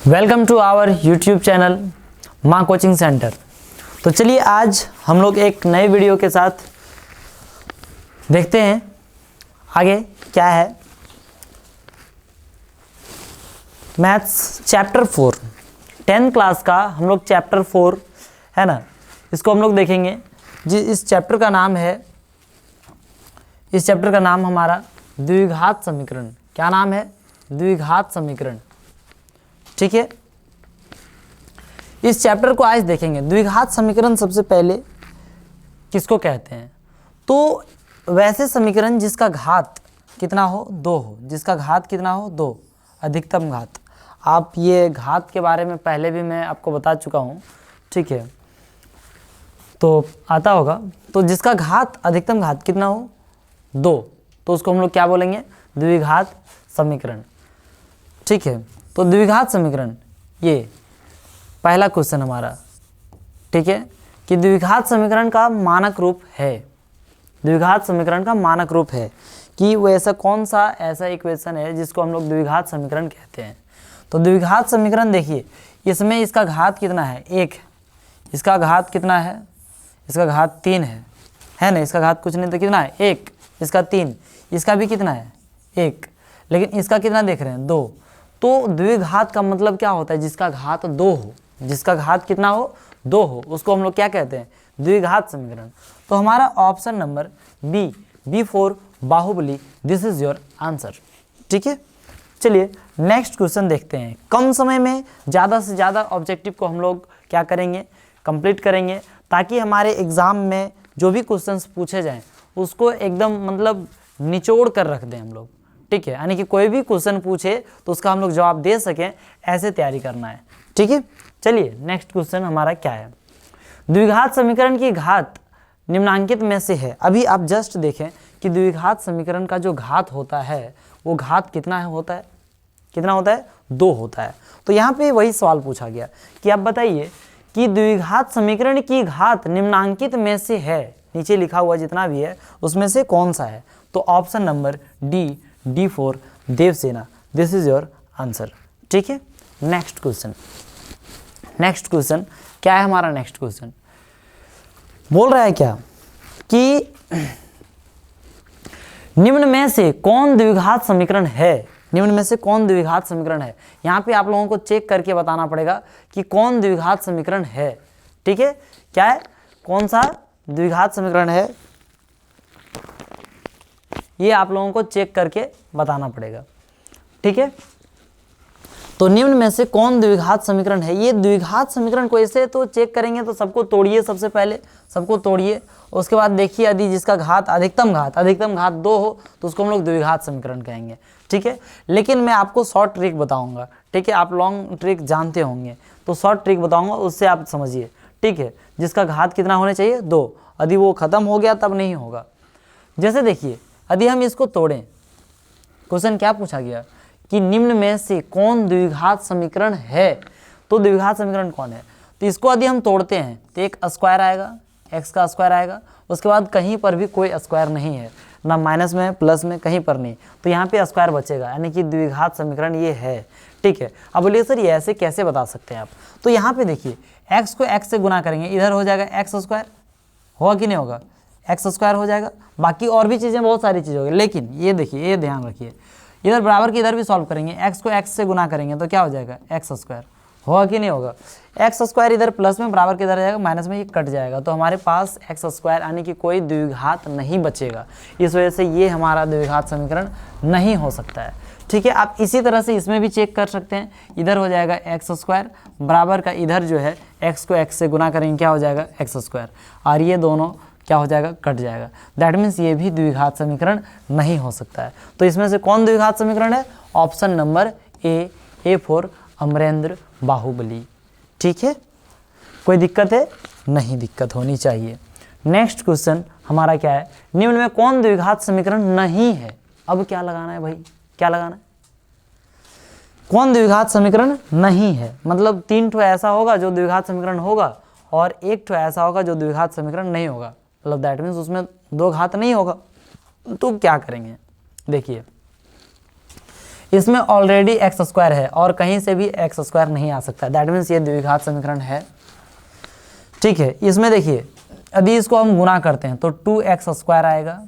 Welcome to our YouTube channel Maa coaching centre. तो चलिए आज हम लोग एक नए वीडियो के साथ देखते हैं आगे क्या है। मैथ्स चैप्टर 4 10th क्लास का हम लोग चैप्टर 4 है ना, इसको हम लोग देखेंगे। इस चैप्टर का नाम है, इस चैप्टर का नाम हमारा द्विघात समीकरण। क्या नाम है? द्विघात समीकरण। ठीक है, इस चैप्टर को आज देखेंगे। द्विघात समीकरण सबसे पहले किसको कहते हैं? तो वैसे समीकरण जिसका घात कितना हो? 2 हो। जिसका घात कितना हो? 2, अधिकतम घात। आप ये घात के बारे में पहले भी मैं आपको बता चुका हूँ, ठीक है, तो आता होगा। तो जिसका घात अधिकतम घात कितना हो? 2, तो उसको हम लोग क्या बोलेंगे? द्विघात समीकरण। ठीक है, तो द्विघात समीकरण ये पहला क्वेश्चन हमारा, ठीक है, कि द्विघात समीकरण का मानक रूप है। द्विघात समीकरण का मानक रूप है कि वो ऐसा कौन सा ऐसा इक्वेशन है जिसको हम लोग द्विघात समीकरण कहते हैं। तो द्विघात समीकरण देखिए, इसमें इसका घात कितना है? 1। इसका घात कितना है? इसका घात 3 है ना। इसका घात कुछ नहीं तो कितना है? 1। इसका 3, इसका भी कितना है? 1। लेकिन इसका कितना देख रहे हैं? 2। तो द्विघात का मतलब क्या होता है? जिसका घात 2 हो। जिसका घात कितना हो? 2 हो, उसको हम लोग क्या कहते हैं? द्विघात समीकरण। तो हमारा option number B for Baahubali, this is your answer. ठीक है, चलिए नेक्स्ट क्वेश्चन देखते हैं। कम समय में ज़्यादा से ज़्यादा ऑब्जेक्टिव को हम लोग क्या करेंगे? कंप्लीट करेंगे, ताकि हमारे एग्जाम में जो भी क्वेश्चंस पूछे जाएं उसको एकदम मतलब निचोड़ कर रख दें हम लोग। ठीक है, यानी कि कोई भी क्वेश्चन पूछे तो उसका हम लोग जवाब दे सकें, ऐसे तैयारी करना है। ठीक है, चलिए नेक्स्ट क्वेश्चन हमारा क्या है? द्विघात समीकरण की घात निम्नांकित में से है। अभी आप जस्ट देखें कि द्विघात समीकरण का जो घात होता है वो घात कितना है होता है? कितना होता है? 2 होता है। तो यहाँ पे वही सवाल पूछा गया कि आप बताइए कि द्विघात समीकरण की घात निम्नांकित में से है, नीचे लिखा हुआ जितना भी है उसमें से कौन सा है? तो option number D for Devasena, this is your answer. ठीक है, नेक्स्ट क्वेश्चन। नेक्स्ट क्वेश्चन क्या है हमारा? नेक्स्ट क्वेश्चन बोल रहा है क्या कि निम्न में से कौन द्विघात समीकरण है? निम्न में से कौन द्विघात समीकरण है? यहाँ पे आप लोगों को चेक करके बताना पड़ेगा कि कौन द्विघात समीकरण है। ठीक है, क्या है? कौन सा द्विघात समीकरण है, ये आप लोगों को चेक करके बताना पड़ेगा। ठीक है, तो निम्न में से कौन द्विघात समीकरण है? ये द्विघात समीकरण को ऐसे तो चेक करेंगे तो सबको तोड़िए, सबसे पहले सबको तोड़िए, उसके बाद देखिए यदि जिसका घात अधिकतम घात 2 हो तो उसको हम लोग द्विघात समीकरण कहेंगे। ठीक है, लेकिन मैं आपको शॉर्ट ट्रिक बताऊंगा। ठीक है, आप लॉन्ग ट्रिक जानते होंगे तो शॉर्ट ट्रिक बताऊंगा, उससे आप समझिए। ठीक है, जिसका घात कितना होना चाहिए? 2। यदि वो खत्म हो गया तब नहीं होगा। जैसे देखिए, यदि हम इसको तोड़ें, क्वेश्चन क्या पूछा गया कि निम्न में से कौन द्विघात समीकरण है? तो द्विघात समीकरण कौन है? तो इसको यदि हम तोड़ते हैं तो एक स्क्वायर आएगा, x का स्क्वायर आएगा, उसके बाद कहीं पर भी कोई स्क्वायर नहीं है, ना माइनस में प्लस में कहीं पर नहीं, तो यहाँ पे स्क्वायर बचेगा, यानी कि द्विघात समीकरण ये है। ठीक है, अब बोलिए सर ये ऐसे कैसे बता सकते हैं आप? तो यहाँ पे देखिए, x को x से गुना करेंगे, इधर हो जाएगा x स्क्वायर, होगा कि नहीं होगा? x स्क्वायर हो जाएगा। बाकी और भी चीज़ें, बहुत सारी चीज़ें होगी, लेकिन ये देखिए, ये ध्यान रखिए, इधर बराबर की इधर भी सॉल्व करेंगे, x को x से गुना करेंगे तो क्या हो जाएगा? x square. होगा कि नहीं होगा? x स्क्वायर इधर प्लस में, बराबर के इधर जाएगा, माइनस में ये कट जाएगा, तो हमारे पास x स्क्वायर यानी कि कोई द्विघात नहीं बचेगा। इस वजह से ये हमारा द्विघात समीकरण नहीं हो सकता है। ठीक है, आप इसी तरह से इसमें भी चेक कर सकते हैं। इधर हो जाएगा x स्क्वायर, बराबर का इधर जो है x को x से गुना करेंगे, क्या हो जाएगा? x स्क्वायर, और ये दोनों क्या हो जाएगा? कट जाएगा। दैट मीन्स ये भी द्विघात समीकरण नहीं हो सकता है। तो इसमें से कौन द्विघात समीकरण है? Option number A for Amarendra Baahubali. ठीक है, कोई दिक्कत है? नहीं दिक्कत होनी चाहिए। नेक्स्ट क्वेश्चन हमारा क्या है? निम्न में कौन द्विघात समीकरण नहीं है? अब क्या लगाना है भाई? क्या लगाना है? कौन द्विघात समीकरण नहीं है, मतलब 3 ठो ऐसा होगा जो द्विघात समीकरण होगा और 1 ठो ऐसा होगा जो द्विघात समीकरण नहीं होगा, मतलब दैट मीन्स उसमें 2 घात नहीं होगा। तो क्या करेंगे? देखिए, इसमें ऑलरेडी एक्स स्क्वायर है और कहीं से भी एक्स स्क्वायर नहीं आ सकता, दैट मीन्स ये द्विघात समीकरण है। ठीक है, इसमें देखिए यदि इसको हम गुना करते हैं तो 2x स्क्वायर आएगा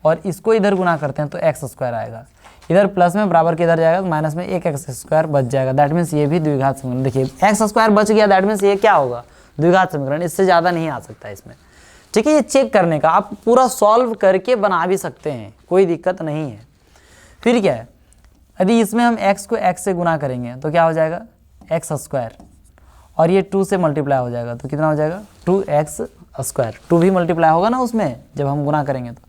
और इसको इधर गुना करते हैं तो एक्स स्क्वायर आएगा, इधर प्लस में बराबर के इधर जाएगा तो माइनस में एक एक्स स्क्वायर बच जाएगा, दैट मीन्स ये भी द्विघात समीकरण। देखिए एक्स स्क्वायर बच गया, दैट मीन्स ये क्या होगा, द्विघात समीकरण, इससे ज़्यादा नहीं आ सकता इसमें। ठीक है, ये चेक करने का, आप पूरा सॉल्व करके बना भी सकते हैं, कोई दिक्कत नहीं है। फिर क्या है, यदि इसमें हम x को x से गुना करेंगे तो क्या हो जाएगा, एक्स स्क्वायर, और ये 2 से मल्टीप्लाई हो जाएगा तो कितना हो जाएगा, 2x स्क्वायर। 2 भी मल्टीप्लाई होगा ना उसमें जब हम गुना करेंगे, तो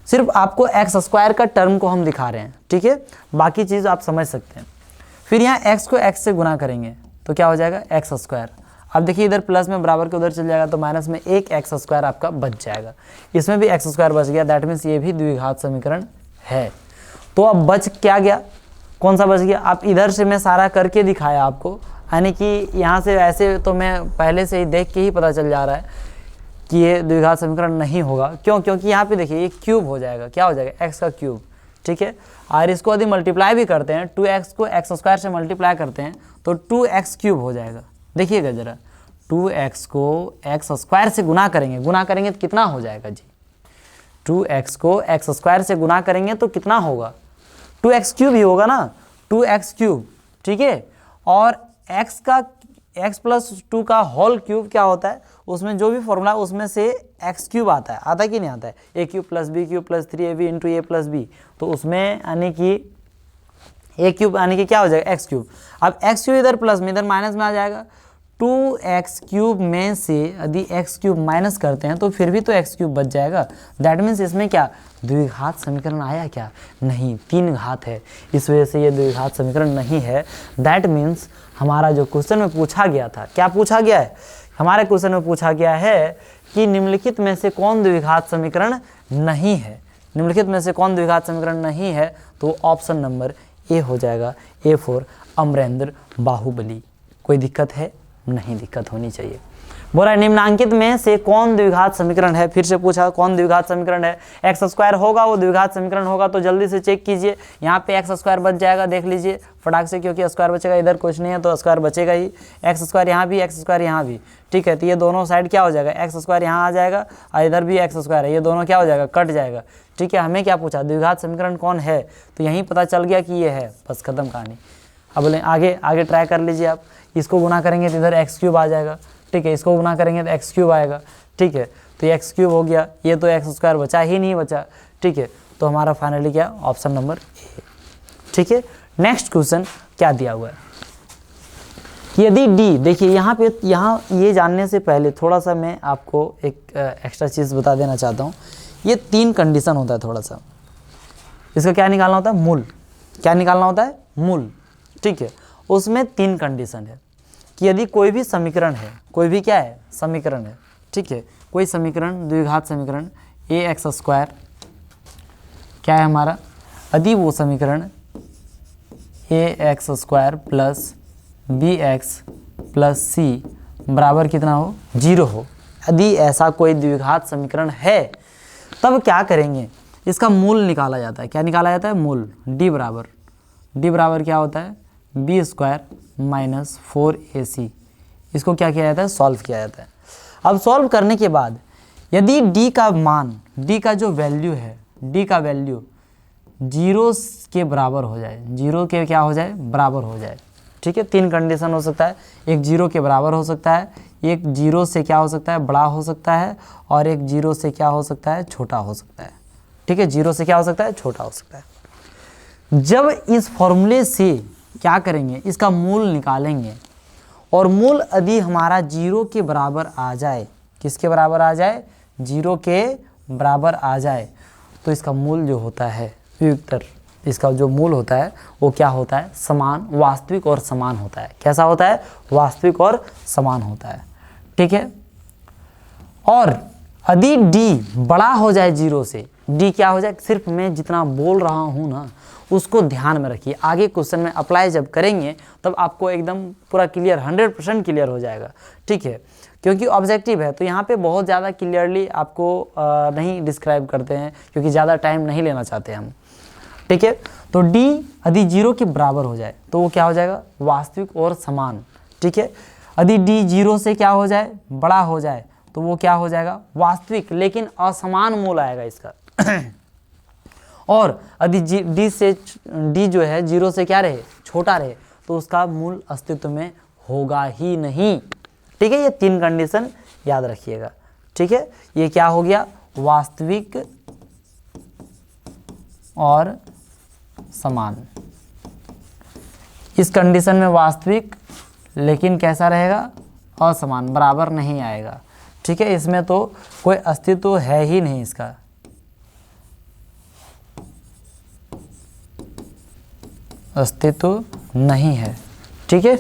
सिर्फ आपको एक्स स्क्वायर का टर्म को हम दिखा रहे हैं। ठीक है, बाकी चीज़ आप समझ सकते हैं। फिर यहाँ x को x से गुना करेंगे तो क्या हो जाएगा, एक्स स्क्वायर। अब देखिए इधर प्लस में बराबर के उधर चल जाएगा तो माइनस में एक एक्स स्क्वायर आपका बच जाएगा, इसमें भी एक्स स्क्वायर बच गया, दैट मीन्स ये भी द्विघात समीकरण है। तो अब बच क्या गया, कौन सा बच गया, आप इधर से मैं सारा करके दिखाया आपको, यानी कि यहाँ से ऐसे तो मैं पहले से ही देख के ही पता चल जा रहा है कि ये द्विघात समीकरण नहीं होगा। क्यों, क्योंकि यहाँ पे देखिए ये क्यूब हो जाएगा, क्या हो जाएगा, एक्स का क्यूब। ठीक है, और इसको यदि मल्टीप्लाई भी करते हैं, 2x को एक्स स्क्वायर से मल्टीप्लाई करते हैं तो 2x क्यूब हो जाएगा। देखिएगा ज़रा, 2x को एक्स स्क्वायर से गुना करेंगे तो कितना हो जाएगा जी, 2x को एक्स स्क्वायर से गुना करेंगे तो कितना होगा, 2x क्यूब ही होगा ना, 2x क्यूब। ठीक है, और x प्लस 2 का होल क्यूब क्या होता है, उसमें जो भी फॉर्मूला उसमें से x क्यूब आता है कि नहीं आता है, a cube plus b cube plus 3ab into a plus b, तो उसमें यानी कि a क्यूब यानी कि क्या हो जाएगा, x क्यूब। अब x क्यूब इधर प्लस में इधर माइनस में आ जाएगा, 2x क्यूब में से यदि x क्यूब माइनस करते हैं तो फिर भी तो x क्यूब बच जाएगा, दैट मीन्स इसमें क्या द्विघात समीकरण आया क्या, नहीं, 3 घात है, इस वजह से ये द्विघात समीकरण नहीं है। दैट मीन्स हमारा जो क्वेश्चन में पूछा गया था, क्या पूछा गया है, हमारे क्वेश्चन में पूछा गया है कि निम्नलिखित में से कौन द्विघात समीकरण नहीं है, निम्नलिखित में से कौन द्विघात समीकरण नहीं है, तो ऑप्शन नंबर ए हो जाएगा, ए फॉर अमरेंद्र बाहुबली। कोई दिक्कत है, नहीं दिक्कत होनी चाहिए। बोला निम्नांकित में से कौन द्विघात समीकरण है, फिर से पूछा कौन द्विघात समीकरण है, एक्स स्क्वायर होगा वो द्विघात समीकरण होगा, तो जल्दी से चेक कीजिए, यहाँ पे एक्स स्क्वायर बच जाएगा, देख लीजिए फटाक से, क्योंकि स्क्वायर बचेगा, इधर कुछ नहीं है तो स्क्वायर बचेगा ही, एक्स स्क्वायर यहाँ भी, एक्स स्क्वायर यहाँ भी। ठीक है, तो ये दोनों साइड क्या हो जाएगा, एक्स स्क्वायर यहाँ आ जाएगा और इधर भी एक्स स्क्वायर है, ये दोनों क्या हो जाएगा, कट जाएगा। ठीक है, हमें क्या पूछा, द्विघात समीकरण कौन है, तो यहीं पता चल गया कि ये है, बस खत्म कहानी। अब बोले आगे ट्राई कर लीजिए आप, इसको गुना करेंगे तो इधर एक्स क्यूब आ जाएगा। ठीक है, इसको गुना करेंगे तो एक्स क्यूब आएगा। ठीक है, तो ये एक्स क्यूब हो गया, ये तो एक्स स्क्वायर बचा ही नहीं बचा। ठीक है, तो हमारा फाइनली क्या, ऑप्शन नंबर ए। ठीक है, नेक्स्ट क्वेश्चन क्या दिया हुआ है, यदि डी, देखिए यहाँ ये जानने से पहले थोड़ा सा मैं आपको एक एक्स्ट्रा चीज़ बता देना चाहता हूँ। ये 3 कंडीशन होता है, थोड़ा सा इसका क्या निकालना होता है, मूल, क्या निकालना होता है, मूल। ठीक है, उसमें 3 कंडीशन है कि यदि कोई भी समीकरण है, कोई भी क्या है, समीकरण है। ठीक है, कोई समीकरण द्विघात समीकरण ए एक्स स्क्वायर क्या है हमारा, यदि वो समीकरण a x square plus b x plus c बराबर कितना हो, 0 हो, यदि ऐसा कोई द्विघात समीकरण है तब क्या करेंगे, इसका मूल निकाला जाता है। क्या निकाला जाता है, मूल। डी बराबर क्या होता है, बी स्क्वायर माइनस 4ac, इसको क्या किया जाता है, सॉल्व किया जाता है। अब सॉल्व करने के बाद यदि डी का मान, डी का जो वैल्यू है, डी का वैल्यू 0 के बराबर हो जाए, 0 के क्या हो जाए, बराबर हो जाए। ठीक है, 3 कंडीशन हो सकता है, एक 0 के बराबर हो सकता है, एक 0 से क्या हो सकता है, बड़ा हो सकता है, और एक 0 से क्या हो सकता है, छोटा हो सकता है। ठीक है, 0 से क्या हो सकता है, छोटा हो सकता है। जब इस फॉर्मूले से क्या करेंगे, इसका मूल निकालेंगे, और मूल यदि हमारा 0 के बराबर आ जाए, किसके बराबर आ जाए, 0 के बराबर आ जाए, तो इसका मूल जो होता है, व्युत्तर, इसका जो मूल होता है वो क्या होता है, समान, वास्तविक और समान होता है। कैसा होता है, वास्तविक और समान होता है। ठीक है, और यदि d बड़ा हो जाए 0 से, d क्या हो जाए, सिर्फ मैं जितना बोल रहा हूँ ना उसको ध्यान में रखिए, आगे क्वेश्चन में अप्लाई जब करेंगे तब आपको एकदम पूरा क्लियर, 100% क्लियर हो जाएगा। ठीक है, क्योंकि ऑब्जेक्टिव है तो यहाँ पे बहुत ज़्यादा क्लियरली आपको नहीं डिस्क्राइब करते हैं, क्योंकि ज़्यादा टाइम नहीं लेना चाहते हम। ठीक है। तो d यदि 0 के बराबर हो जाए तो वो क्या हो जाएगा, वास्तविक और समान, ठीक है। यदि d 0 से क्या हो जाए, बड़ा हो जाए तो वो क्या हो जाएगा, वास्तविक लेकिन असमान मूल आएगा इसका और यदि d जो है 0 से क्या रहे, छोटा रहे तो उसका मूल अस्तित्व में होगा ही नहीं, ठीक है। ये 3 कंडीशन याद रखिएगा, ठीक है। ये क्या हो गया, वास्तविक और समान। इस कंडीशन में वास्तविक लेकिन कैसा रहेगा, असमान, बराबर नहीं आएगा, ठीक है। इसमें तो कोई अस्तित्व है ही नहीं इसका, अस्तित्व नहीं है, ठीक है।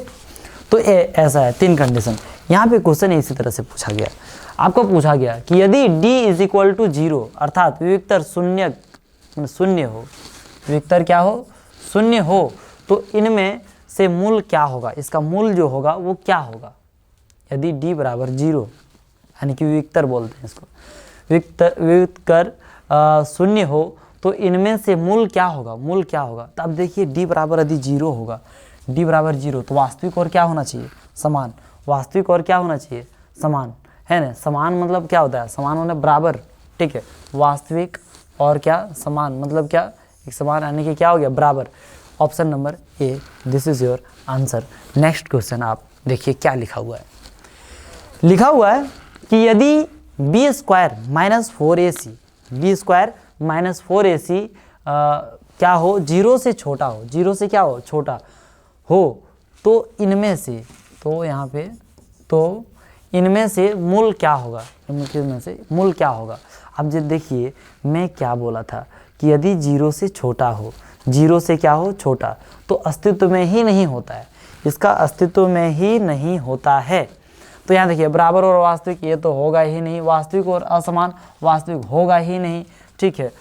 तो ऐसा है 3 कंडीशन। यहाँ पे क्वेश्चन इसी तरह से पूछा गया, आपको पूछा गया कि यदि d = 0 अर्थात विविक्तर शून्य हो, विविक्तर क्या हो, शून्य हो, तो इनमें से मूल क्या होगा, इसका मूल जो होगा वो क्या होगा। यदि d = 0 यानी कि विविक्तर बोलते हैं इसको, विविक्तर शून्य हो तो इनमें से मूल क्या होगा, मूल क्या होगा। तो अब देखिए d बराबर यदि 0 होगा, d बराबर 0 तो वास्तविक और क्या होना चाहिए, समान, वास्तविक और क्या होना चाहिए, समान, है ना। समान मतलब क्या होता है, समान होना बराबर, ठीक है। वास्तविक और क्या, समान मतलब क्या, एक समान यानी कि क्या हो गया, बराबर। Option number A, this is your answer. Next question आप देखिए क्या लिखा हुआ है, लिखा हुआ है कि यदि b² - 4ac, b² - 4ac क्या हो, 0 से छोटा हो, 0 से क्या हो, छोटा हो, तो इनमें से, तो यहाँ पे, तो इनमें से मूल क्या होगा, इनमें से मूल क्या होगा। अब जब देखिए मैं क्या बोला था कि यदि 0 से छोटा हो, 0 से क्या हो, छोटा, तो अस्तित्व में ही नहीं होता है, इसका अस्तित्व में ही नहीं होता है। तो यहाँ देखिए बराबर और वास्तविक ये तो होगा ही नहीं, वास्तविक और असमान, वास्तविक होगा ही नहीं, ठीक है।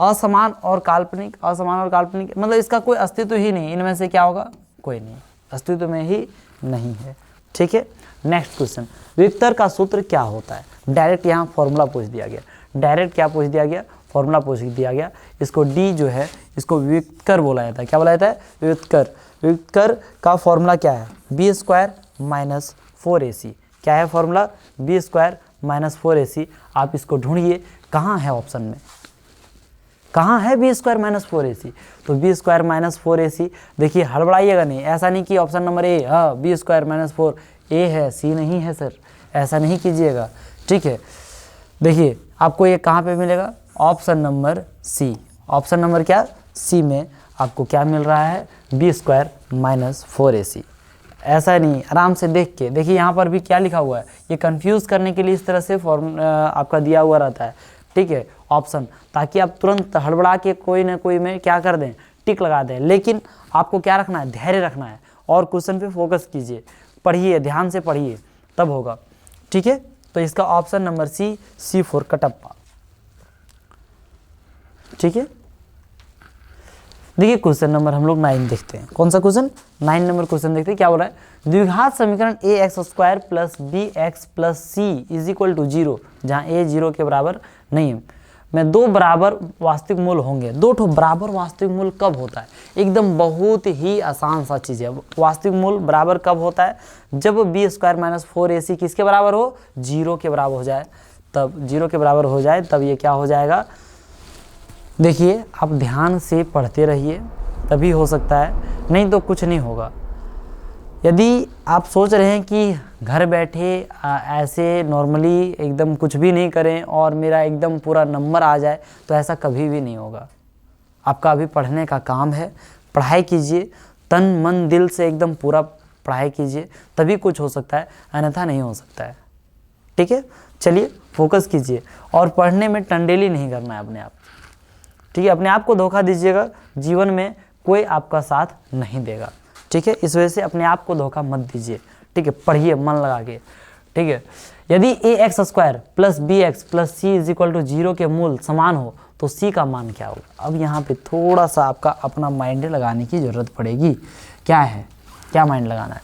असमान और काल्पनिक, असमान और काल्पनिक मतलब इसका कोई अस्तित्व ही नहीं, इनमें से क्या होगा, कोई नहीं, अस्तित्व में ही नहीं है, ठीक है। नेक्स्ट क्वेश्चन, विविक्तर का सूत्र क्या होता है। डायरेक्ट यहाँ फॉर्मूला पूछ दिया गया, डायरेक्ट क्या पूछ दिया गया, फॉर्मूला पूछ दिया गया। इसको d जो है इसको विविक्तर बोला जाता है, क्या बोला जाता है, विविक्तर। विविक्तर का फॉर्मूला क्या है, b² - 4ac, क्या है फॉर्मूला, b² - 4ac। आप इसको ढूंढिए कहाँ है, ऑप्शन में कहाँ है b² - 4ac, तो b² - 4ac। देखिए हड़बड़ाइएगा नहीं, ऐसा नहीं कि ऑप्शन नंबर ए, हाँ b² - 4 ए है, सी नहीं है सर, ऐसा नहीं कीजिएगा, ठीक है। देखिए आपको ये कहाँ पे मिलेगा, option number C, option number क्या, सी में आपको क्या मिल रहा है, b² - 4ac। ऐसा नहीं, आराम से देख के देखिए, यहाँ पर भी क्या लिखा हुआ है, ये कंफ्यूज करने के लिए इस तरह से आपका दिया हुआ रहता है, ठीक है, ऑप्शन, ताकि आप तुरंत हड़बड़ा के कोई ना कोई में क्या कर दें, टिक लगा दें। लेकिन आपको क्या रखना है, धैर्य रखना है और क्वेश्चन पे फोकस कीजिए, पढ़िए, ध्यान से पढ़िए, तब होगा, ठीक है। तो इसका ऑप्शन नंबर सी, C4 कटप्पा, ठीक है। देखिए क्वेश्चन नंबर हम लोग 9 देखते हैं, कौन सा क्वेश्चन, 9 नंबर क्वेश्चन देखते हैं, क्या बोल रहा है। द्विघात समीकरण ax² + bx + c = 0, जहाँ a 0 के बराबर नहीं है, में 2 बराबर वास्तविक मूल होंगे। 2 ठो बराबर वास्तविक मूल कब होता है, एकदम बहुत ही आसान सा चीज़ है। वास्तविक मूल बराबर कब होता है, जब b² - 4ac किसके बराबर हो, 0 के बराबर हो जाए, तब 0 के बराबर हो जाए तब ये क्या हो जाएगा। देखिए आप ध्यान से पढ़ते रहिए, तभी हो सकता है, नहीं तो कुछ नहीं होगा। यदि आप सोच रहे हैं कि घर बैठे ऐसे नॉर्मली एकदम कुछ भी नहीं करें और मेरा एकदम पूरा नंबर आ जाए, तो ऐसा कभी भी नहीं होगा। आपका अभी पढ़ने का काम है, पढ़ाई कीजिए, तन मन दिल से एकदम पूरा पढ़ाई कीजिए, तभी कुछ हो सकता है, अन्यथा नहीं हो सकता है, ठीक है। चलिए फोकस कीजिए और पढ़ने में टंडेली नहीं करना है अपने आप, ठीक है। अपने आप को धोखा दीजिएगा, जीवन में कोई आपका साथ नहीं देगा, ठीक है। इस वजह से अपने आप को धोखा मत दीजिए, ठीक है, पढ़िए मन लगा के, ठीक है। यदि ax² + bx + c = 0 के मूल समान हो तो c का मान क्या होगा। अब यहाँ पे थोड़ा सा आपका अपना माइंड लगाने की ज़रूरत पड़ेगी। क्या है, क्या माइंड लगाना है,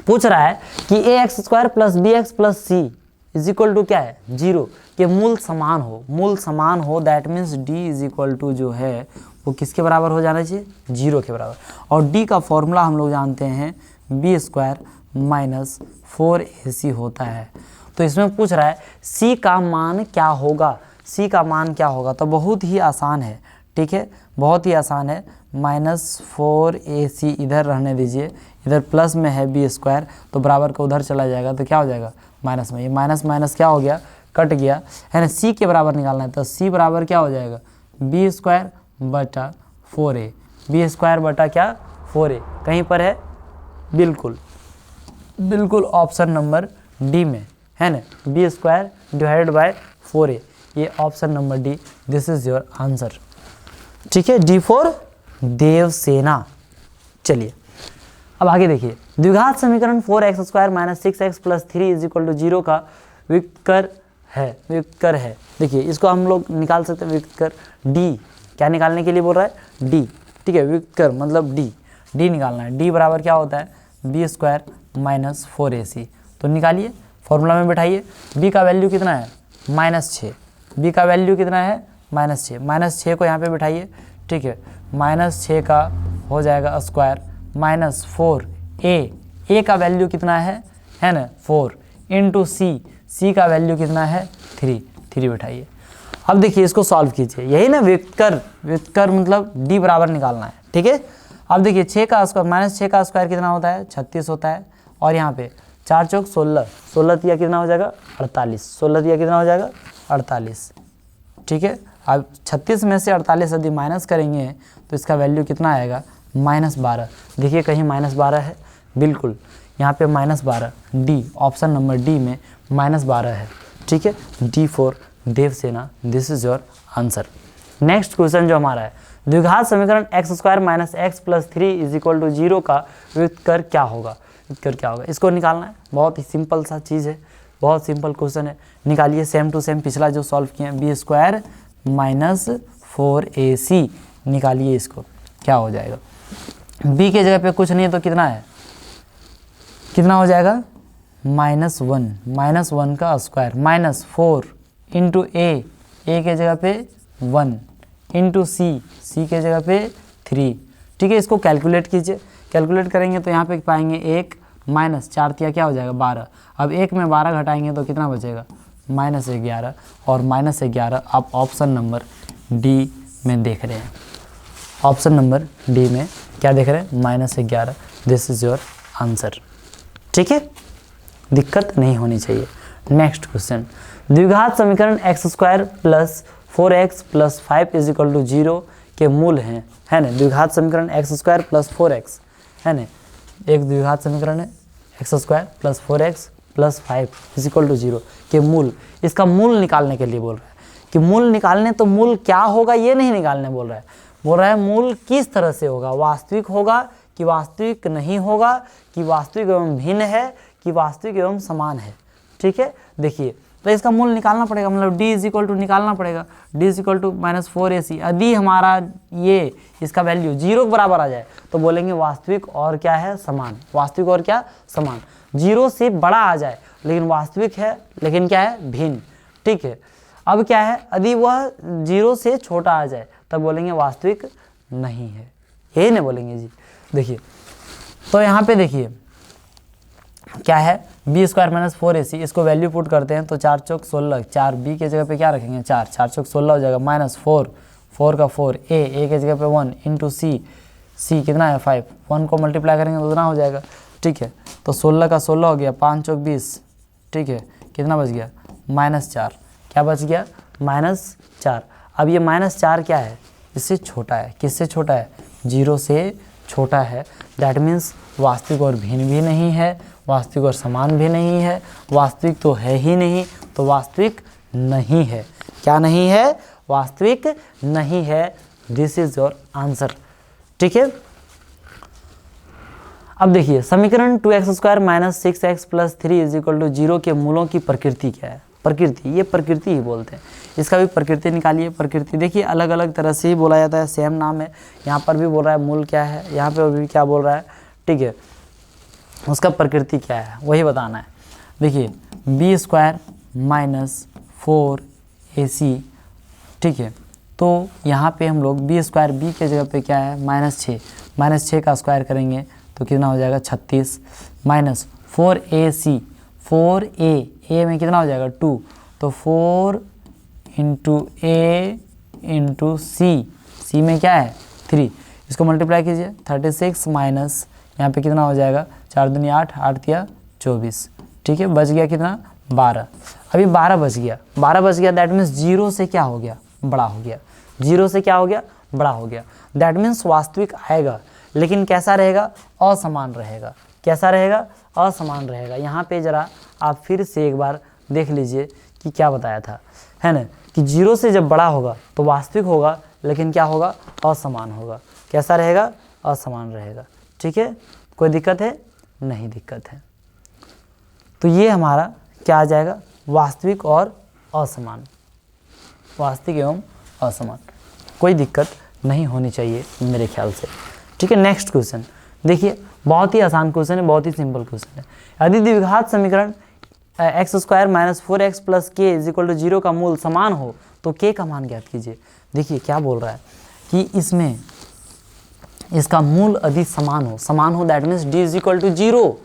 पूछ रहा है कि ax² + bx + c = क्या है, 0 के मूल समान हो, मूल समान हो, दैट मीन्स d जो है वो किसके बराबर हो जाना चाहिए, 0 के बराबर। और डी का फॉर्मूला हम लोग जानते हैं बी स्क्वायर माइनस 4ac होता है। तो इसमें पूछ रहा है सी का मान क्या होगा, सी का मान क्या होगा, तो बहुत ही आसान है, ठीक है, बहुत ही आसान है। -4ac इधर रहने दीजिए, इधर प्लस में है बी स्क्वायर, तो बराबर का उधर चला जाएगा तो क्या हो जाएगा माइनस में, ये माइनस माइनस क्या हो गया, कट गया, है ना। सी के बराबर निकालना है तो सी बराबर क्या हो जाएगा, बी स्क्वायर बटा 4a, बी स्क्वायर बटा क्या 4a, कहीं पर है, बिल्कुल बिल्कुल ऑप्शन नंबर डी में, है ना, B square divided by 4a, ये option number D, this is your answer, ठीक है, डी फॉर देवसेना। चलिए अब आगे देखिए, द्विघात समीकरण 4x square minus 6x plus 3 is equal to 0 का व्युत्कर है, देखिए इसको हम लोग निकाल सकते हैं व्युत्कर, डी क्या निकालने के लिए बोल रहा है, डी, ठीक है, व्युत्कर मतलब डी निकालना है, डी बराबर क्या होता है, बी स्क्वायर माइनस 4ac, तो निकालिए, फॉर्मूला में बैठाइए, बी का वैल्यू कितना है -6, बी का वैल्यू कितना है -6 को यहाँ पे बैठाइए, ठीक है, -6 का हो जाएगा स्क्वायर माइनस 4a का वैल्यू कितना है ना 4 इंटू सी का वैल्यू कितना है 3 बैठाइए। अब देखिए इसको सॉल्व कीजिए, यही ना व्युत्कर मतलब डी बराबर निकालना है, ठीक है। अब देखिए 6 का स्क्वायर -6 का स्क्वायर कितना होता है 36 होता है, और यहाँ पे 4 चौक 16 दिया कितना हो जाएगा 48, 16 दिया कितना हो जाएगा 48, ठीक है। अब 36 में से 48 यदि माइनस करेंगे तो इसका वैल्यू कितना आएगा -12, देखिए कहीं -12 है, बिल्कुल यहाँ पे -12, डी ऑप्शन नंबर डी में -12 है, ठीक है, D for Devasena, this is your answer. Next question जो हमारा है, द्विघात समीकरण x square minus x plus 3 is equal to 0 का व्युत्कर क्या होगा, इसको निकालना है, बहुत ही सिंपल सा चीज़ है, बहुत सिंपल क्वेश्चन है, निकालिए, सेम टू सेम पिछला जो सॉल्व किए हैं, बी स्क्वायर माइनस 4ac निकालिए, इसको क्या हो जाएगा, b के जगह पे कुछ नहीं है तो कितना है, कितना हो जाएगा -1 का स्क्वायर माइनस 4 इंटू ए के जगह पे 1 इंटू सी के जगह पे 3, ठीक है। इसको कैलकुलेट कीजिए, कैलकुलेट करेंगे तो यहाँ पे पाएंगे 1 माइनस 4 तिया क्या हो जाएगा 12, अब 1 में 12 घटाएंगे तो कितना बचेगा -11, और -11 आप ऑप्शन नंबर डी में देख रहे हैं, ऑप्शन नंबर डी में क्या देख रहे हैं -11, दिस इज योर आंसर, ठीक है, दिक्कत नहीं होनी चाहिए। नेक्स्ट क्वेश्चन, द्विघात समीकरण x square plus 4x plus 5 is equal to 0 के मूल हैं, है ना, द्विघात समीकरण x स्क्वायर प्लस 4x, है ना, एक द्विघात समीकरण है x square plus 4x plus 5 is equal to 0 के मूल, इसका मूल निकालने के लिए बोल रहा है कि मूल निकालने, तो मूल क्या होगा ये नहीं निकालने बोल रहा है मूल किस तरह से होगा, वास्तविक होगा कि वास्तविक नहीं होगा, कि वास्तविक एवं भिन्न है, कि वास्तविक एवं समान है, ठीक है। देखिए तो इसका मूल निकालना पड़ेगा, मतलब d इज इक्वल टू निकालना पड़ेगा, d is equal to -4ac, यदि हमारा ये इसका वैल्यू 0 के बराबर आ जाए तो बोलेंगे वास्तविक और क्या है समान, वास्तविक और क्या समान, 0 से बड़ा आ जाए लेकिन वास्तविक है, लेकिन क्या है भिन्न, ठीक है। अब क्या है, यदि वह 0 से छोटा आ जाए तब बोलेंगे वास्तविक नहीं है, यही नहीं बोलेंगे जी। देखिए तो यहाँ पे देखिए क्या है, बी स्क्वायर माइनस 4ac, इसको वैल्यू पुट करते हैं तो 4 चौक 16, 4 बी के जगह पे क्या रखेंगे 4 चौक 16 हो जाएगा, -4 का 4 ए के जगह पे 1 इंटू सी कितना है 5, 1 को मल्टीप्लाई करेंगे तो उतना हो जाएगा, ठीक है। तो 16 का 16 हो गया, 5 चौक 20, ठीक है, कितना बच गया -4, क्या बच गया -4। अब ये -4 क्या है, इससे छोटा है, किससे छोटा है 0 से छोटा है, दैट मीन्स वास्तविक और भिन्न भी नहीं है, वास्तविक और समान भी नहीं है, वास्तविक तो है ही नहीं, तो वास्तविक नहीं है, क्या नहीं है, वास्तविक नहीं है, दिस इज योर आंसर, ठीक है। अब देखिए समीकरण 2x square minus 6x plus 3 is equal to 0 के मूलों की प्रकृति क्या है, प्रकृति, ये प्रकृति ही बोलते हैं, इसका भी प्रकृति निकालिए। प्रकृति देखिए अलग अलग तरह से ही बोला जाता है, सेम नाम है, यहाँ पर भी बोल रहा है मूल क्या है, यहाँ पर भी क्या बोल रहा है, ठीक है, उसका प्रकृति क्या है वही बताना है। देखिए बी स्क्वायर माइनस 4ac, ठीक है, तो यहाँ पे हम लोग बी स्क्वायर, बी के जगह पे क्या है -6, -6 का स्क्वायर करेंगे तो कितना हो जाएगा 36, माइनस 4ac, 4a में कितना हो जाएगा 2, तो 4 इंटू a इंटू सी में क्या है 3, इसको मल्टीप्लाई कीजिए 36 माइनस यहाँ पे कितना हो जाएगा 4 दूनी 8, 8 तिया 24, ठीक है, बच गया कितना 12। अभी 12 बच गया, दैट मीन्स 0 से क्या हो गया बड़ा हो गया, 0 से क्या हो गया बड़ा हो गया। दैट मीन्स वास्तविक आएगा लेकिन कैसा रहेगा, असमान रहेगा। कैसा रहेगा, असमान रहेगा। यहाँ पे ज़रा आप फिर से एक बार देख लीजिए कि क्या बताया था, है ना, कि 0 से जब बड़ा होगा तो वास्तविक होगा लेकिन क्या होगा, असमान होगा। कैसा रहेगा, असमान रहेगा। ठीक है, कोई दिक्कत है, नहीं दिक्कत है। तो ये हमारा क्या आ जाएगा, वास्तविक और असमान, वास्तविक एवं असमान। कोई दिक्कत नहीं होनी चाहिए मेरे ख्याल से। ठीक है, नेक्स्ट क्वेश्चन देखिए, बहुत ही आसान क्वेश्चन है, बहुत ही सिंपल क्वेश्चन है। यदि द्विघात समीकरण x² - 4x + k = 0 का मूल समान हो तो k का मान ज्ञात कीजिए। देखिए क्या बोल रहा है कि इसमें इसका मूल यदि समान हो दैट मीन्स d = 0,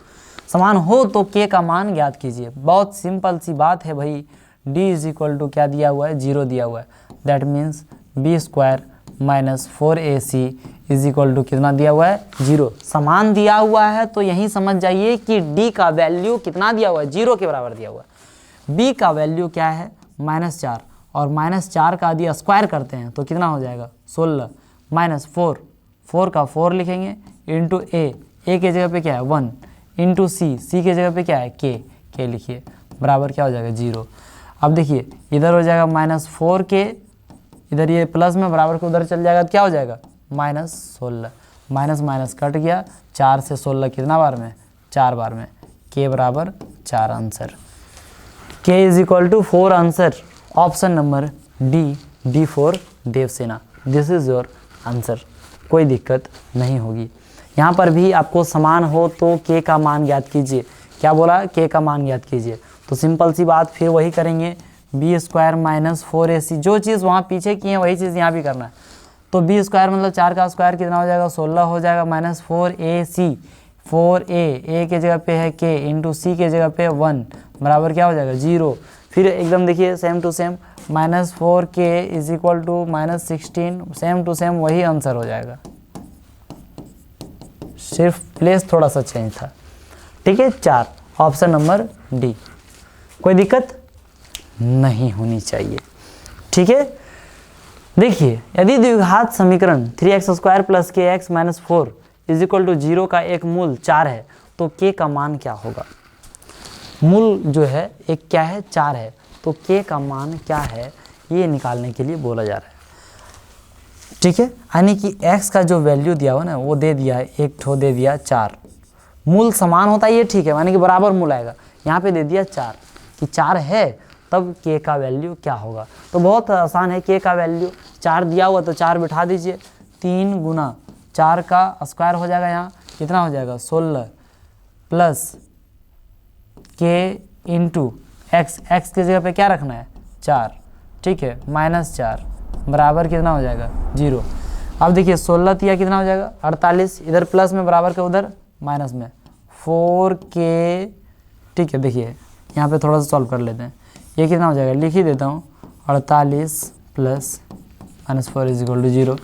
समान हो तो k का मान ज्ञात कीजिए। बहुत सिंपल सी बात है भाई, d = क्या दिया हुआ है, 0 दिया हुआ है, दैट मीन्स b² - 4ac = कितना दिया हुआ है, 0। समान दिया हुआ है तो यही समझ जाइए कि d का वैल्यू कितना दिया हुआ है, 0 के बराबर दिया हुआ है। b का वैल्यू क्या है, -4, और -4 का यदि स्क्वायर करते हैं तो कितना हो जाएगा 16, माइनस 4 का 4 लिखेंगे, इंटू a के जगह पे क्या है 1, इंटू c के जगह पे क्या है k लिखिए, बराबर क्या हो जाएगा 0। अब देखिए इधर हो जाएगा -4k, इधर ये प्लस में बराबर के उधर चल जाएगा तो क्या हो जाएगा -16, माइनस माइनस कट गया, 4 से 16 कितना बार में, 4 बार में, k बराबर 4 answer. k = 4 answer, option number D for Devasena, this is your answer. कोई दिक्कत नहीं होगी। यहाँ पर भी आपको समान हो तो k का मान ज्ञात कीजिए। क्या बोला, k का मान ज्ञात कीजिए। तो सिंपल सी बात फिर वही करेंगे, b² - 4ac, जो चीज़ वहाँ पीछे की है वही चीज़ यहाँ भी करना है। तो b² मतलब 4 का स्क्वायर कितना हो जाएगा 16 हो जाएगा, माइनस 4ac, 4a के जगह पे है k, इंटू c के जगह पे 1, बराबर क्या हो जाएगा 0। फिर एकदम देखिए same to same, -4k = -16, same to same वही आंसर हो जाएगा, सिर्फ प्लेस थोड़ा सा चेंज था। ठीक है, 4, ऑप्शन नंबर D। कोई दिक्कत नहीं होनी चाहिए। ठीक है, देखिए यदि द्विघात समीकरण 3x² + kx - 4 = 0 का एक मूल 4 है तो k का मान क्या होगा। मूल जो है एक क्या है 4 है, तो k का मान क्या है ये निकालने के लिए बोला जा रहा है। ठीक है, यानी कि x का जो वैल्यू दिया हुआ ना वो दे दिया है, एक ठो दे दिया 4, मूल समान होता है ये ठीक है, यानी कि बराबर मूल आएगा। यहाँ पे दे दिया 4 कि 4 है तब k का वैल्यू क्या होगा। तो बहुत आसान है, k का वैल्यू 4 दिया हुआ तो 4 बिठा दीजिए, 3 गुना 4 का स्क्वायर हो जाएगा, यहाँ कितना हो जाएगा 16 प्लस k इंटू x के जगह पे क्या रखना है 4, ठीक है, -4 बराबर कितना हो जाएगा 0। अब देखिए 16 तिया कितना हो जाएगा 48, इधर प्लस में बराबर के उधर माइनस में 4k। ठीक है, देखिए यहाँ पे थोड़ा सा सॉल्व कर लेते हैं, ये कितना हो जाएगा लिख ही देता हूँ, 48 प्लस -4 = 0।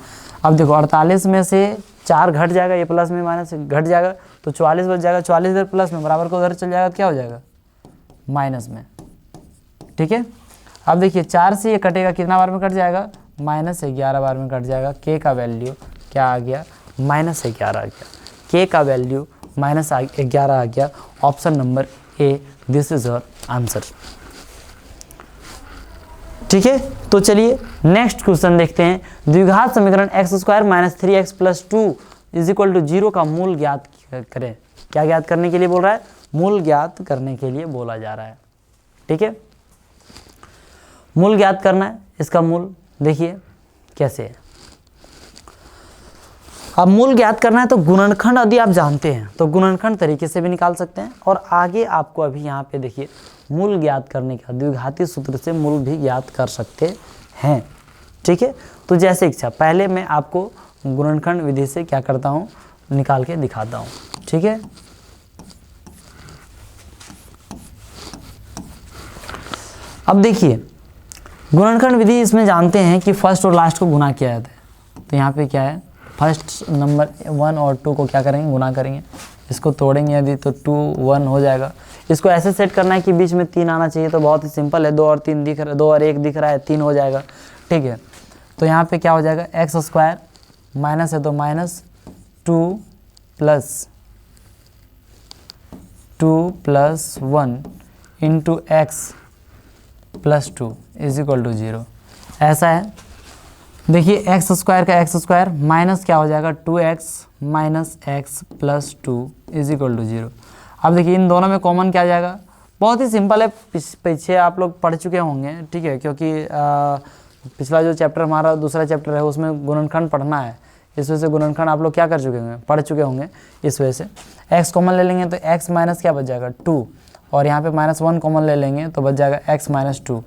अब देखो 48 में से 4 घट जाएगा, ये प्लस में माइनस घट जाएगा तो 44 बच जाएगा, 44 इधर प्लस में बराबर को उधर चल जाएगा तो क्या हो जाएगा माइनस में। ठीक है, अब देखिए 4 से ये कटेगा, कितना बार में कट जाएगा -11 बार में कट जाएगा। k का वैल्यू क्या आ गया -11 आ गया, k का वैल्यू -11 आ गया, option number A, this is your answer. ठीक है, तो चलिए नेक्स्ट क्वेश्चन देखते हैं। द्विघात समीकरण x² - 3x + 2 = 0 का मूल ज्ञात करें। क्या ज्ञात करने के लिए बोल रहा है, मूल ज्ञात करने के लिए बोला जा रहा है। ठीक है, मूल ज्ञात करना है, इसका मूल देखिए कैसे है। अब मूल ज्ञात करना है तो गुणनखंड यदि आप जानते हैं तो गुणनखंड तरीके से भी निकाल सकते हैं, और आगे आपको अभी यहाँ पे देखिए मूल ज्ञात करने का द्विघाती सूत्र से मूल भी ज्ञात कर सकते हैं। ठीक है। तो जैसे इच्छा, पहले मैं आपको गुणनखंड विधि से क्या करता हूँ, निकाल के दिखाता हूँ, ठीक है। अब देखिए गुणनखंड विधि, इसमें जानते हैं कि फर्स्ट और लास्ट को गुना किया जाता है। तो यहाँ पे क्या है, फर्स्ट नंबर 1 और 2 को क्या करेंगे, गुना करेंगे। इसको तोड़ेंगे यदि तो 2 1 हो जाएगा। इसको ऐसे सेट करना है कि बीच में 3 आना चाहिए, तो बहुत ही सिंपल है, 2 और 3 दिख रहा है, 2 और 1 दिख रहा है, 3 हो जाएगा, ठीक है। तो यहाँ पे क्या हो जाएगा, एक्स स्क्वायर माइनस है तो minus 2 plus 1 into x plus 2 is equal to 0, ऐसा है। देखिए एक्स स्क्वायर का एक्स स्क्वायर माइनस क्या हो जाएगा, 2x minus x plus 2 is equal to 0। अब देखिए इन दोनों में कॉमन क्या आ जाएगा, बहुत ही सिंपल है, पीछे आप लोग पढ़ चुके होंगे, ठीक है, क्योंकि पिछला जो चैप्टर हमारा दूसरा चैप्टर है उसमें गुणनखंड पढ़ना है, इस वजह से गुणनखंड आप लोग क्या कर चुके होंगे, पढ़ चुके होंगे। इस वजह से x कॉमन ले लेंगे तो x माइनस क्या बच जाएगा 2, और यहाँ पे -1 कॉमन ले लेंगे तो बच जाएगा x minus 2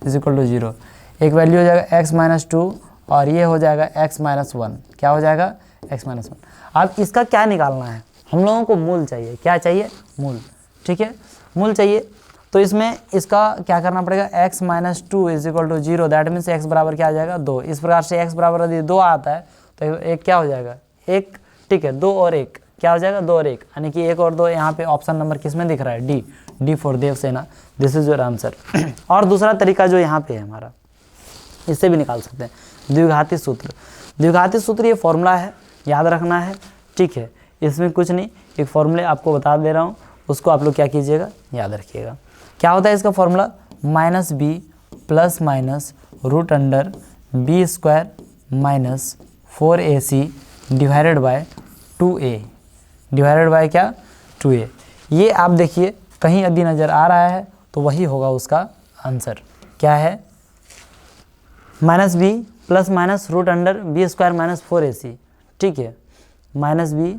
is equal to 0। एक वैल्यू हो जाएगा x माइनस 2 और ये हो जाएगा x माइनस 1, क्या हो जाएगा x माइनस 1। अब इसका क्या निकालना है, हम लोगों को मूल चाहिए, क्या चाहिए, मूल, ठीक है, मूल चाहिए। तो इसमें इसका क्या करना पड़ेगा, x minus 2 is equal to 0, that means x बराबर क्या आ जाएगा 2। इस प्रकार से x बराबर यदि 2 आता है तो एक क्या हो जाएगा 1, ठीक है, 2 और 1 क्या हो जाएगा 2 और 1, यानी कि 1 और 2 यहाँ पे ऑप्शन नंबर किस में दिख रहा है, D for Devasena, this is your answer. और दूसरा तरीका जो यहाँ पे है हमारा, इससे भी निकाल सकते हैं, द्विघाती सूत्र। द्विघाती सूत्र ये फॉर्मूला है, याद रखना है, ठीक है, इसमें कुछ नहीं, एक फॉर्मूले आपको बता दे रहा हूँ, उसको आप लोग क्या कीजिएगा, याद रखिएगा। क्या होता है इसका formula, minus b plus minus root under b square minus 4ac divided by 2a, divided by क्या 2a। ये आप देखिए कहीं यदि नज़र आ रहा है तो वही होगा उसका आंसर, क्या है, minus b plus minus root under b square minus 4ac, ठीक है, माइनस बी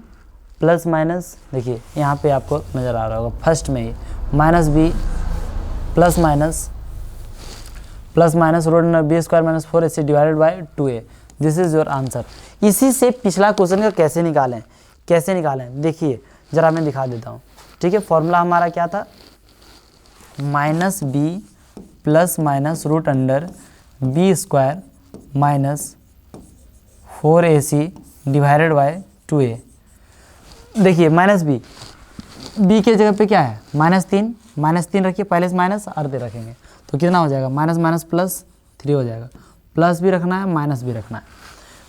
प्लस माइनस, देखिए यहाँ पे आपको नज़र आ रहा होगा फर्स्ट में ही, minus b plus minus root under b square minus 4ac divided by 2a, this is your answer. इसी से पिछला क्वेश्चन का कैसे निकालें, देखिए जरा मैं दिखा देता हूँ, ठीक है। फॉर्मूला हमारा क्या था, minus b plus minus root under b square minus 4ac divided by 2a। देखिए माइनस बी के जगह पे क्या है, -3 रखिए, पहले से माइनस अर्धे रखेंगे तो कितना हो जाएगा, माइनस माइनस प्लस 3 हो जाएगा, प्लस भी रखना है माइनस भी रखना है।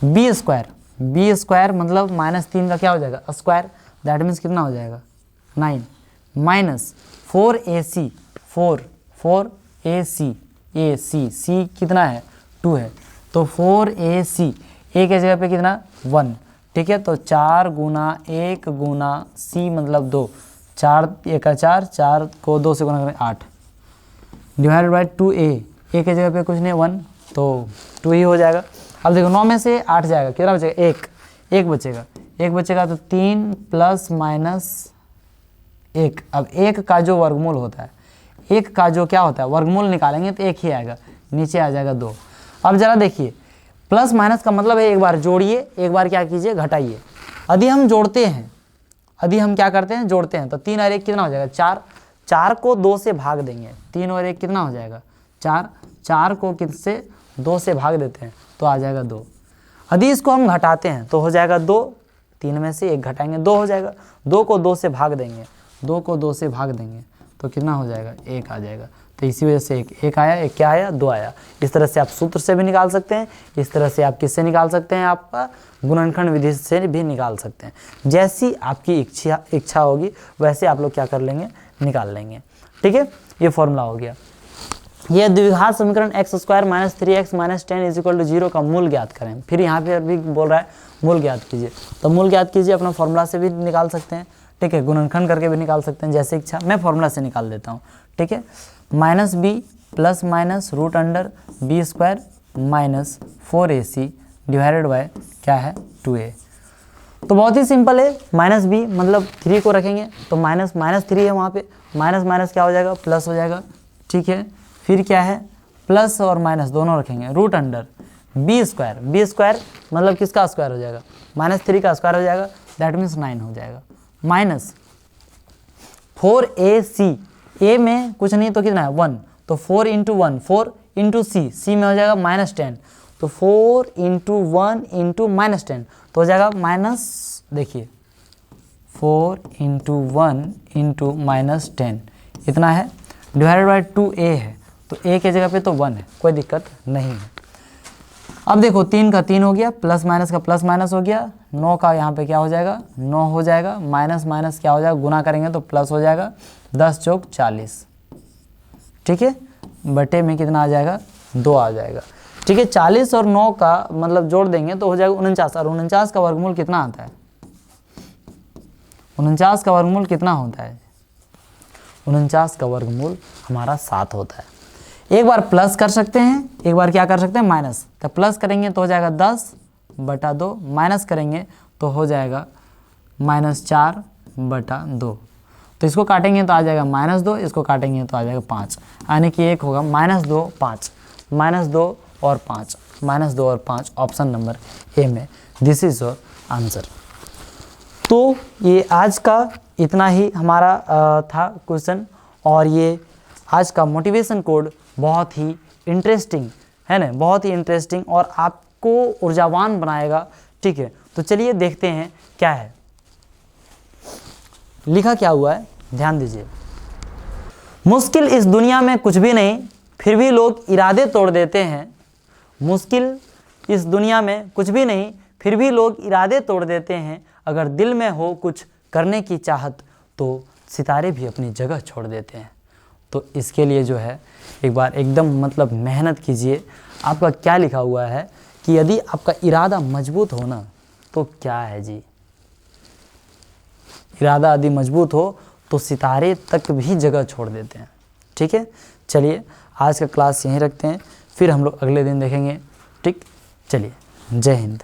बी स्क्वायर मतलब -3 का क्या हो जाएगा स्क्वायर, दैट मीन्स कितना हो जाएगा 9, माइनस 4ac, 4ac सी कितना है 2 है, तो 4ac ए के जगह पे कितना 1, ठीक है, तो 4 गुना 1 गुना c मतलब 2, 4 1 का 4 को 2 से गुना करें 8 डिवाइडेड बाय 2a, ए के जगह पे कुछ नहीं 1 तो 2 ही हो जाएगा। अब देखो 9 में से 8 जाएगा, कितना बचेगा 1 बचेगा, तो 3 प्लस माइनस 1। अब 1 का जो वर्गमूल होता है, 1 का जो क्या होता है वर्गमूल निकालेंगे तो 1 ही आएगा, नीचे आ जाएगा 2। अब जरा देखिए प्लस माइनस का मतलब है एक बार जोड़िए, एक बार क्या कीजिए घटाइए। यदि हम जोड़ते हैं, यदि हम क्या करते हैं जोड़ते हैं, तो 3 और 1 कितना हो जाएगा 4, 4 को 2 से भाग देंगे, 3 और 1 कितना हो जाएगा 4, 4 को किससे 2 से भाग देते हैं तो आ जाएगा 2। यदि इसको हम घटाते हैं तो हो जाएगा 2, 3 में से 1 घटाएंगे 2 हो जाएगा, 2 को 2 से भाग देंगे, 2 को 2 से भाग देंगे तो कितना हो जाएगा 1 आ जाएगा। तो इसी वजह से एक आया, एक क्या आया 2 आया। इस तरह से आप सूत्र से भी निकाल सकते हैं, इस तरह से आप किससे निकाल सकते हैं, आपका गुणनखंड विधि से भी निकाल सकते हैं। जैसी आपकी इच्छा होगी वैसे आप लोग क्या कर लेंगे, निकाल लेंगे, ठीक है। ये फॉर्मूला हो गया। यह द्विघात समीकरण x square minus 3x minus 10 is equal to 0 का मूल ज्ञात करें। फिर यहाँ पे भी बोल रहा है मूल ज्ञात कीजिए, तो मूल ज्ञात कीजिए, अपना फॉर्मूला से भी निकाल सकते हैं, ठीक है, गुणनखंड करके भी निकाल सकते हैं, जैसे इच्छा। मैं फॉर्मूला से निकाल देता हूँ, ठीक है। Minus b plus minus root under b square minus 4ac divided by क्या है 2a। तो बहुत ही सिंपल है, माइनस बी मतलब 3 को रखेंगे तो माइनस 3 है, वहाँ पे माइनस माइनस क्या हो जाएगा प्लस हो जाएगा, ठीक है। फिर क्या है प्लस और माइनस दोनों रखेंगे, रूट अंडर बी स्क्वायर मतलब किसका स्क्वायर हो जाएगा, -3 का स्क्वायर हो जाएगा, दैट मीन्स 9 हो जाएगा, माइनस 4ac, ए में कुछ नहीं तो कितना है 1, तो 4 इंटू 1 4 इंटू सी में हो जाएगा -10, तो 4 इंटू 1 इंटू -10 तो हो जाएगा माइनस, देखिए 4 इंटू 1 इंटू -10 इतना है, डिवाइडेड बाई 2a है, तो a के जगह पे तो 1 है, कोई दिक्कत नहीं है। अब देखो 3 का 3 हो गया, प्लस माइनस का प्लस माइनस हो गया, 9 का यहाँ पे क्या हो जाएगा 9 हो जाएगा, माइनस माइनस क्या हो जाएगा गुना करेंगे तो प्लस हो जाएगा, 10 चौक 40, ठीक है, बटे में कितना आ जाएगा 2 आ जाएगा, ठीक है। 40 और 9 का मतलब जोड़ देंगे तो हो जाएगा 49, और 49 का वर्गमूल कितना आता है, 49 का वर्गमूल कितना होता है, 49 का वर्गमूल हमारा 7 होता है। एक बार प्लस कर सकते हैं, एक बार क्या कर सकते हैं माइनस, तो प्लस करेंगे तो हो जाएगा 10/2, माइनस करेंगे तो हो जाएगा -4/2, तो इसको काटेंगे तो आ जाएगा -2, इसको काटेंगे तो आ जाएगा 5, यानी कि एक होगा -2 5, -2 और 5, -2 और 5 ऑप्शन नंबर ए में, दिस इज योर आंसर। तो ये आज का इतना ही हमारा था क्वेश्चन, और ये आज का मोटिवेशन कोड बहुत ही इंटरेस्टिंग है ना, बहुत ही इंटरेस्टिंग और आपको ऊर्जावान बनाएगा, ठीक है। तो चलिए देखते हैं क्या है, लिखा क्या हुआ है, ध्यान दीजिए। मुश्किल इस दुनिया में कुछ भी नहीं, फिर भी लोग इरादे तोड़ देते हैं। मुश्किल इस दुनिया में कुछ भी नहीं, फिर भी लोग इरादे तोड़ देते हैं। अगर दिल में हो कुछ करने की चाहत तो सितारे भी अपनी जगह छोड़ देते हैं। तो इसके लिए जो है एक बार एकदम मतलब मेहनत कीजिए। आपका क्या लिखा हुआ है कि यदि आपका इरादा मजबूत हो ना तो क्या है जी, इरादा यदि मजबूत हो तो सितारे तक भी जगह छोड़ देते हैं, ठीक है। चलिए आज का क्लास यहीं रखते हैं, फिर हम लोग अगले दिन देखेंगे, ठीक। चलिए, जय हिंद।